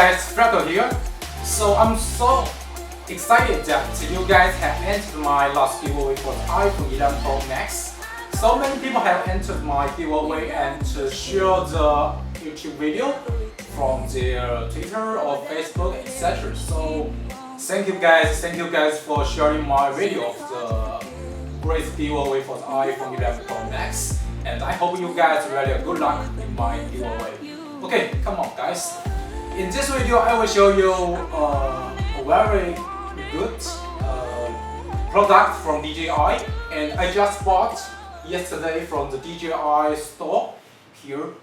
guys, Fredo here. So I'm so excited that you guys have entered my last giveaway for the iPhone 11 Pro Max. So many people have entered my giveaway and share the YouTube video from their Twitter or Facebook, etc. So thank you guys for sharing my video of the great giveaway for the iPhone 11 Pro Max. And I hope you guys really good luck in my giveaway. Okay, come on guys. In this video, I will show you a very good product from DJI, and I just bought yesterday from the DJI store here.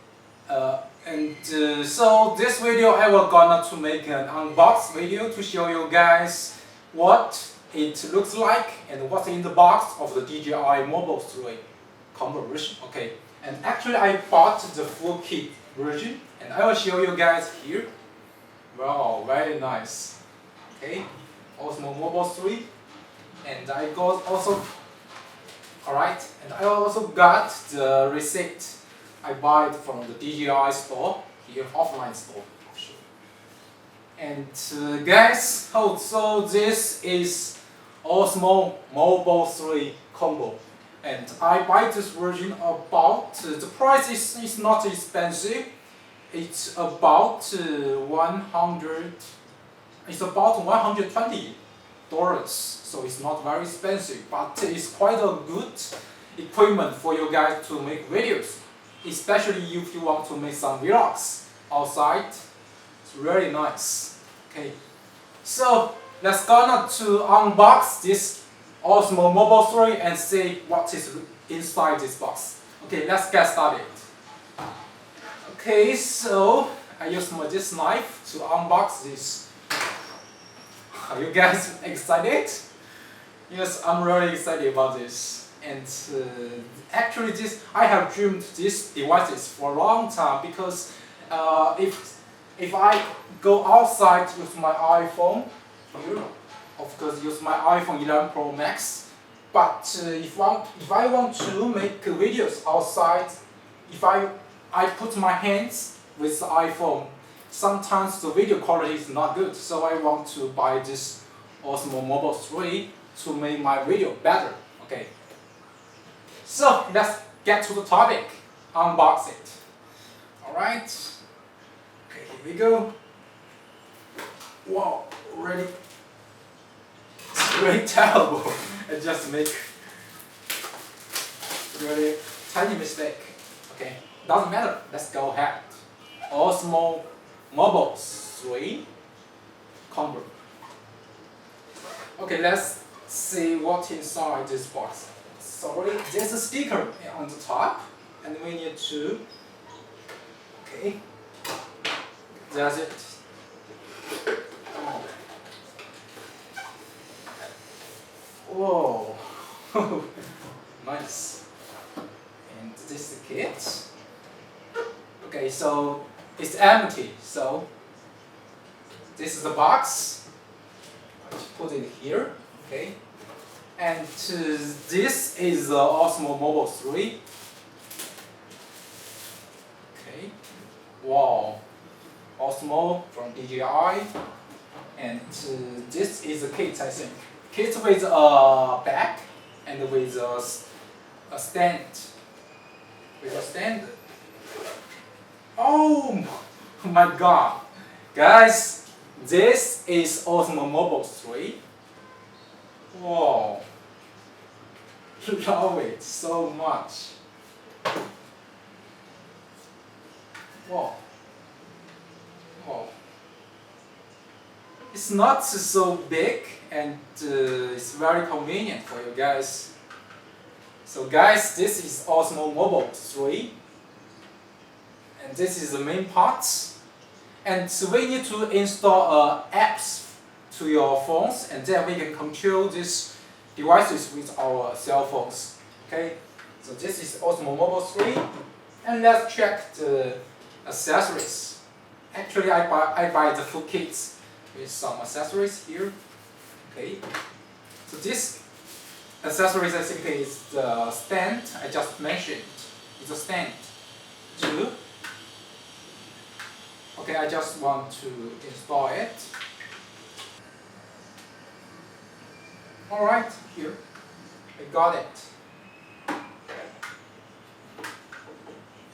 So this video I will gonna to make an unbox video to show you guys what it looks like and what's in the box of the DJI Mobile 3 combo version. Okay, and actually I bought the full kit version, and I will show you guys here. Wow, very nice. Okay, Osmo Mobile 3, and I got also. Alright, and I also got the receipt I bought from the DJI store here, offline store. And guys, so this is Osmo Mobile 3 combo, and I buy this version about the price is not expensive. It's about $120, so it's not very expensive, but it's quite a good equipment for you guys to make videos, especially if you want to make some vlogs outside. It's really nice. Okay, so let's gonna to unbox this Osmo Mobile 3 and see what is inside this box. Okay, let's get started. Okay, so I use this knife to unbox this. Are you guys excited? Yes, I'm really excited about this. And actually, I have dreamed these devices for a long time, because if I go outside with my iPhone here, of course use my iPhone 11 Pro Max. But if I want to make videos outside, if I put my hands with the iPhone, sometimes the video quality is not good, so I want to buy this Osmo Mobile 3 to make my video better. Okay, so let's get to the topic, unbox it. Alright, okay, here we go. Wow, really, it's really terrible. I just make really tiny mistake. Okay, doesn't matter, let's go ahead. Osmo Mobile 3 combo. Okay, let's see what's inside this box. Sorry, there's a sticker on the top, and we need to. Okay, that's it. Oh. Whoa, nice. And this is the kit. Okay, so it's empty, so this is the box. I just put it here, okay. And this is the Osmo Mobile 3. Okay, wow, Osmo from DJI, and this is the kit, I think. Kit with a back and with a stand. Oh my god, guys, this is Osmo Mobile 3. Wow, love it so much. Wow, wow. It's not so big, and it's very convenient for you guys. So guys, this is Osmo Mobile 3. And this is the main parts, and so we need to install apps to your phones, and then we can control these devices with our cell phones. Okay, so this is Osmo Mobile 3, and let's check the accessories. Actually, I buy the full kits with some accessories here. Okay, so this accessories I think is the stand I just mentioned. It's a stand to Okay, I just want to install it. Alright, here, I got it.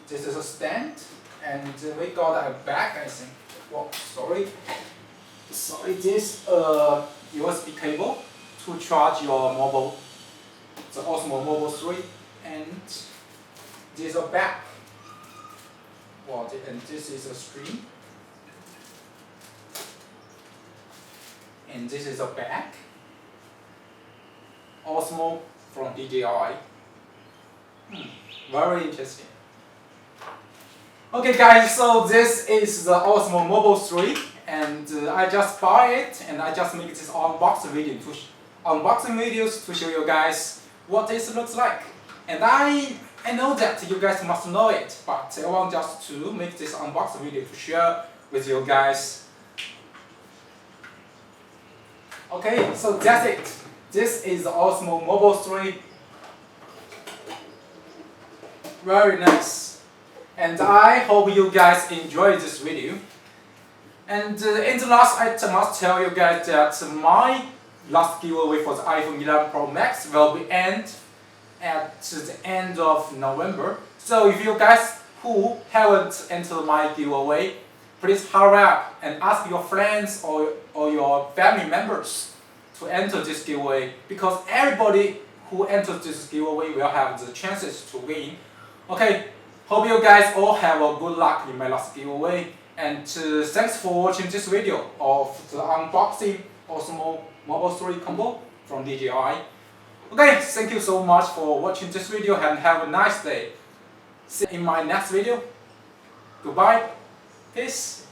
This is a stand, and we got a bag, I think. Well, sorry. Sorry, this USB cable to charge your mobile, the Osmo Mobile 3, and this is a bag. Well, and this is a screen, and this is a bag. Osmo from DJI. Very interesting. Okay guys, so this is the Osmo Mobile 3, and I just buy it and I just make this unboxing video to show you guys what this looks like. And I know that you guys must know it, but I want just to make this unboxing video to share with you guys. Okay, so that's it. This is the Osmo Mobile 3. Very nice. And I hope you guys enjoyed this video. And in the last, I must tell you guys that my last giveaway for the iPhone 11 Pro Max will be end at the end of November. So if you guys who haven't entered my giveaway, please hurry up and ask your friends or your family members to enter this giveaway, because everybody who enters this giveaway will have the chances to win. Okay, hope you guys all have a good luck in my last giveaway, and thanks for watching this video of the unboxing Osmo Mobile 3 combo from DJI. Okay, thank you so much for watching this video and have a nice day. See you in my next video. Goodbye. Peace.